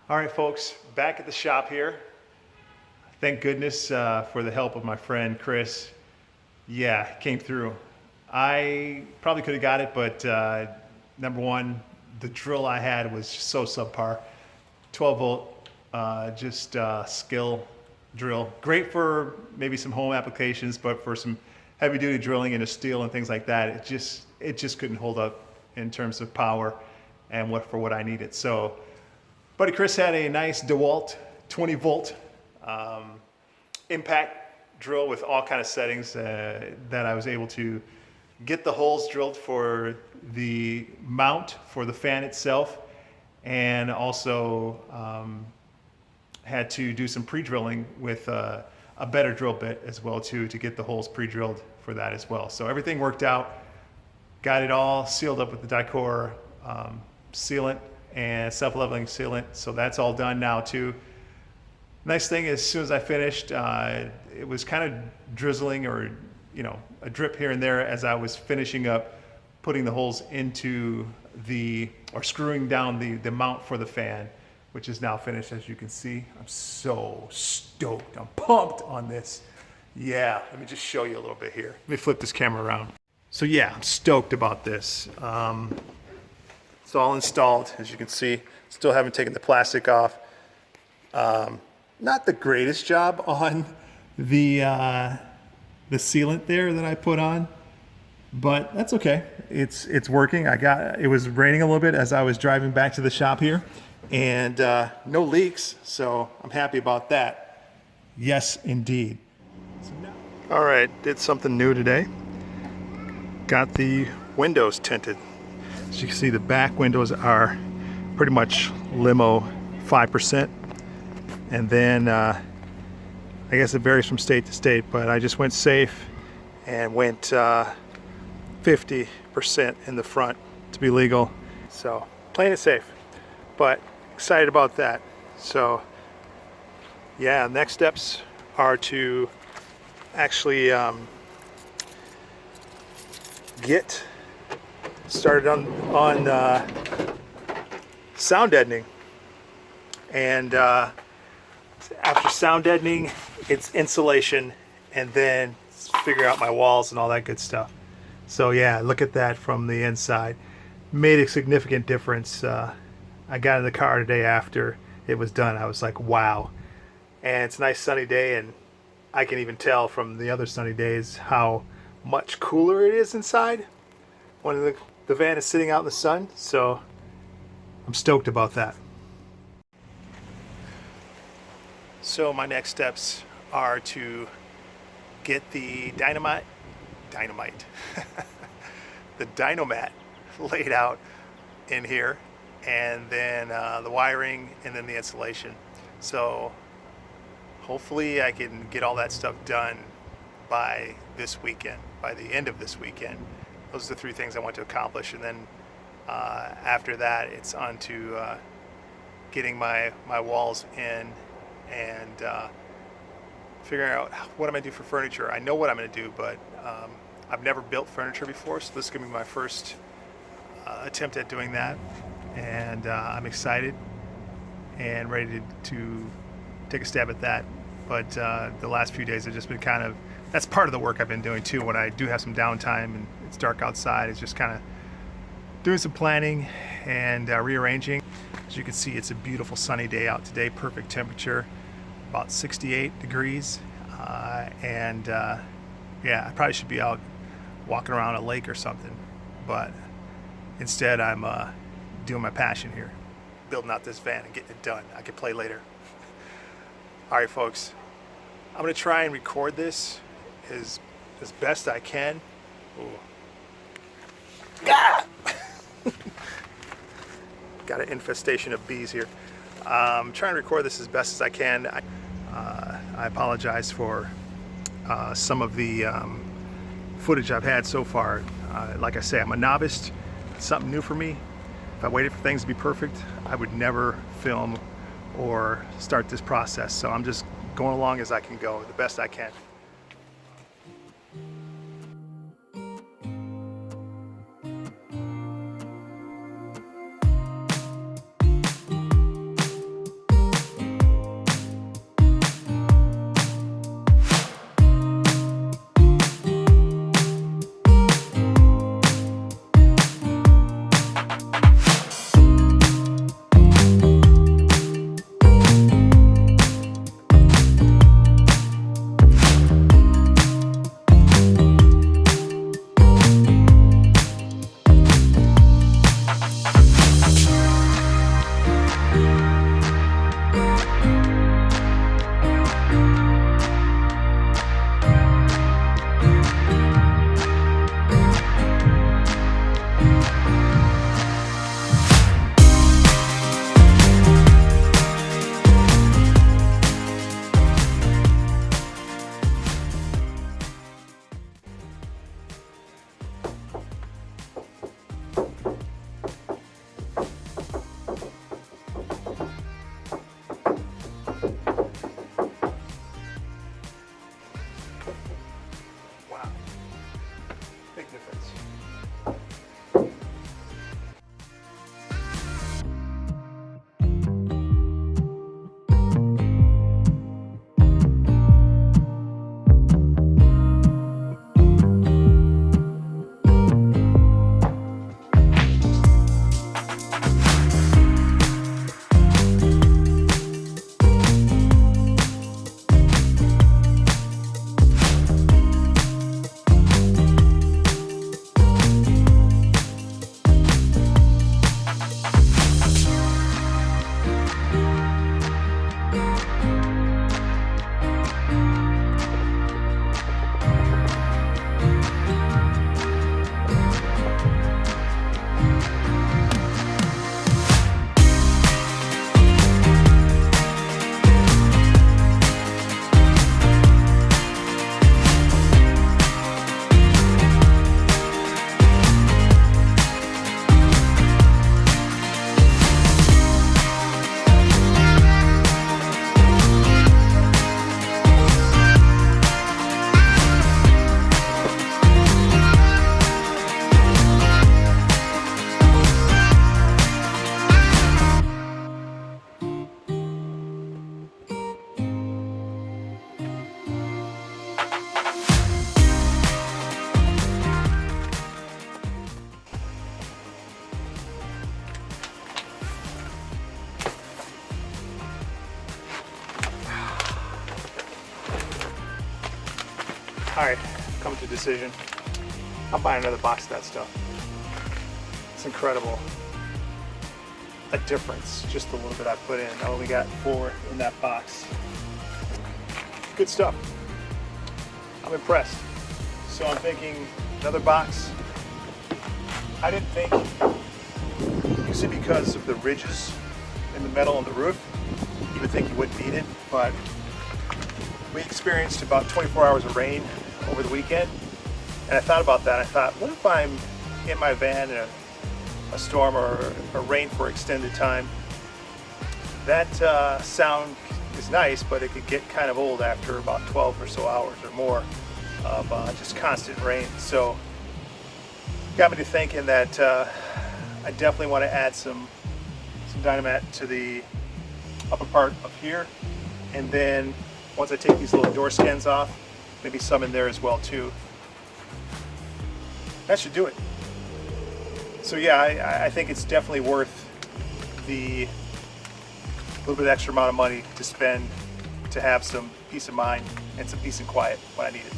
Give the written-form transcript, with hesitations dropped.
All right, folks, back at the shop here. Thank goodness for the help of my friend Chris. Yeah, it came through. I probably could have got it, but number one, the drill I had was so subpar. 12 volt, skill drill. Great for maybe some home applications, but for some heavy duty drilling into steel and things like that, it just couldn't hold up in terms of power and what I needed. So buddy Chris had a nice DeWalt 20 volt impact drill with all kind of settings that I was able to get the holes drilled for the mount for the fan itself, and also had to do some pre-drilling with a better drill bit as well too to get the holes pre-drilled for that as well. So everything worked out. Got it all sealed up with the Dicor sealant and self-leveling sealant. So that's all done now too. Nice thing is, as soon as I finished, it was kind of drizzling or, a drip here and there as I was finishing up putting the holes into or screwing down the mount for the fan, which is now finished, as you can see. I'm so stoked. I'm pumped on this. Yeah, let me just show you a little bit here. Let me flip this camera around. So yeah, I'm stoked about this. It's all installed, as you can see. Still haven't taken the plastic off. Not the greatest job on the sealant there that I put on, but that's okay. It's working. It was raining a little bit as I was driving back to the shop here, and no leaks, so I'm happy about that. Yes, indeed. All right, did something new today. Got the windows tinted. As you can see, the back windows are pretty much limo 5%. And then I guess it varies from state to state, but I just went safe and went 50% in the front to be legal. So playing it safe, but excited about that. So yeah, next steps are to actually get started on sound deadening. And after sound deadening, it's insulation, and then figure out my walls and all that good stuff. So yeah, look at that from the inside. Made a significant difference. I got in the car today after it was done. I was like, wow. And it's a nice sunny day, and I can even tell from the other sunny days how much cooler it is inside when the van is sitting out in the sun. So I'm stoked about that. So my next steps are to get the Dynamat, the Dynamat laid out in here, and then the wiring, and then the installation. So hopefully I can get all that stuff done by this weekend, by the end of this weekend. Those are the three things I want to accomplish, and then after that it's on to getting my walls in and figuring out what I'm going to do for furniture. I know what I'm going to do, but I've never built furniture before, so this is going to be my first attempt at doing that, and I'm excited and ready to take a stab at that. But the last few days have just been that's part of the work I've been doing too. When I do have some downtime and it's dark outside, it's just kind of doing some planning and rearranging. As you can see, it's a beautiful sunny day out today, perfect temperature, about 68 degrees. Yeah, I probably should be out walking around a lake or something, but instead I'm doing my passion here, building out this van and getting it done. I can play later. All right, folks, I'm gonna try and record this as best I can. Ooh. Ah! Got an infestation of bees here. I'm trying to record this as best as I can. I apologize for some of the footage I've had so far. Like I say, I'm a novice. It's something new for me. If I waited for things to be perfect, I would never film or start this process. So I'm just going along as I can go, the best I can. All right, come to a decision. I'll buy another box of that stuff. It's incredible. A difference, just the little bit I put in. I only got 4 in that box. Good stuff. I'm impressed. So I'm thinking another box. I didn't think, usually because of the ridges in the metal on the roof, you would think you wouldn't need it, but we experienced about 24 hours of rain over the weekend, and I thought about that. I thought, what if I'm in my van in a storm or a rain for extended time? That sound is nice, but it could get kind of old after about 12 or so hours or more of just constant rain. So got me to thinking that I definitely want to add some Dynamat to the upper part of here, and then once I take these little door skins off, maybe some in there as well too. That should do it. So yeah, I think it's definitely worth the little bit extra amount of money to spend to have some peace of mind and some peace and quiet when I need it.